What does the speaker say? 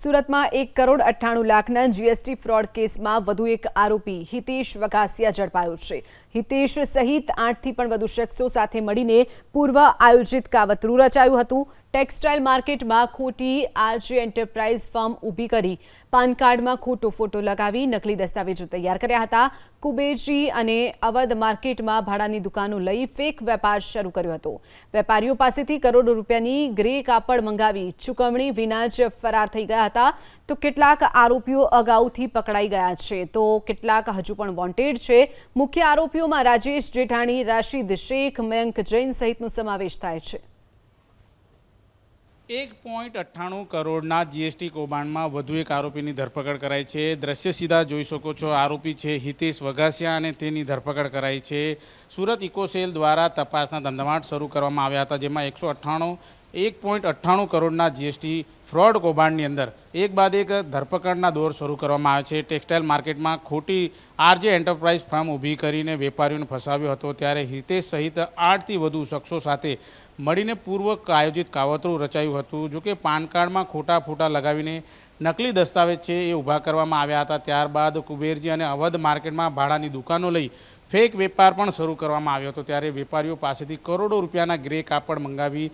સુરતમાં 1,98,00,000ના GST fraud કેસમાં વધુ એક આરોપી હિતેશ વઘાસિયા ઝડપાયો છે। હિતેશ સહિત 8થી પણ વધુ શખ્સો સાથે મળીને પૂર્વ આયોજિત કાવતરું રચાયું હતું। ટેક્સટાઇલ માર્કેટમાં ખોટી આરજે એન્ટરપ્રાઇઝ ફર્મ ઊભી કરી પાન કાર્ડમાં ખોટો ફોટો લગાવી નકલી દસ્તાવેજો તૈયાર કર્યા હતા। કુબેરજી અને અવધ માર્કેટમાં ભાડાની દુકાનો લઈ ફેક વેપાર શરૂ કર્યો હતો। વેપારીઓ પાસેથી કરોડો રૂપિયાની ગ્રે કાપડ મંગાવી ચૂકવણી વિના જ ફરાર થઈ ગયા હતા। તો કેટલાક આરોપીઓ અગાઉથી પકડાઈ ગયા છે તો કેટલાક હજુ પણ વોન્ટેડ છે। મુખ્ય આરોપીઓમાં રાજેશ જેઠાણી, રાશિદ શેખ, મયંક જૈન સહિતનો સમાવેશ થાય છે। 1.98 કરોડના જીએસટી કૌભાંડમાં વધુ એક આરોપીની ધરપકડ કરાઈ છે। દ્રશ્ય સીધા જોઈ શકો છો। આરોપી છે હિતેશ વઘાસિયા અને તેની ધરપકડ કરાઈ છે। સુરત ઇકોસેલ દ્વારા તપાસના ધમધમાટ શરૂ કરવામાં આવ્યા હતા, જેમાં 1.98 કરોડના જીએસટી ફ્રોડ કૌભાંડની અંદર એક બાદ એક ધરપકડના દોર શરૂ કરવામાં આવે છે। ટેક્સટાઇલ માર્કેટમાં ખોટી આરજે એન્ટરપ્રાઇઝ ફર્મ ઊભી કરીને વેપારીઓને ફસાવ્યો હતો, ત્યારે હિતેશ સહિત 8થી વધુ શખ્સો સાથે મળીને પૂર્વ આયોજિત કાવતરું રચાયું હતું। જોકે પાન કાર્ડમાં ખોટા ફોટા લગાવીને નકલી દસ્તાવેજ છે એ ઊભા કરવામાં આવ્યા હતા। ત્યારબાદ કુબેરજી અને અવધ માર્કેટમાં ભાડાની દુકાનો લઈ ફેક વેપાર પણ શરૂ કરવામાં આવ્યો હતો, ત્યારે વેપારીઓ પાસેથી કરોડો રૂપિયાના ગ્રે કાપડ મંગાવી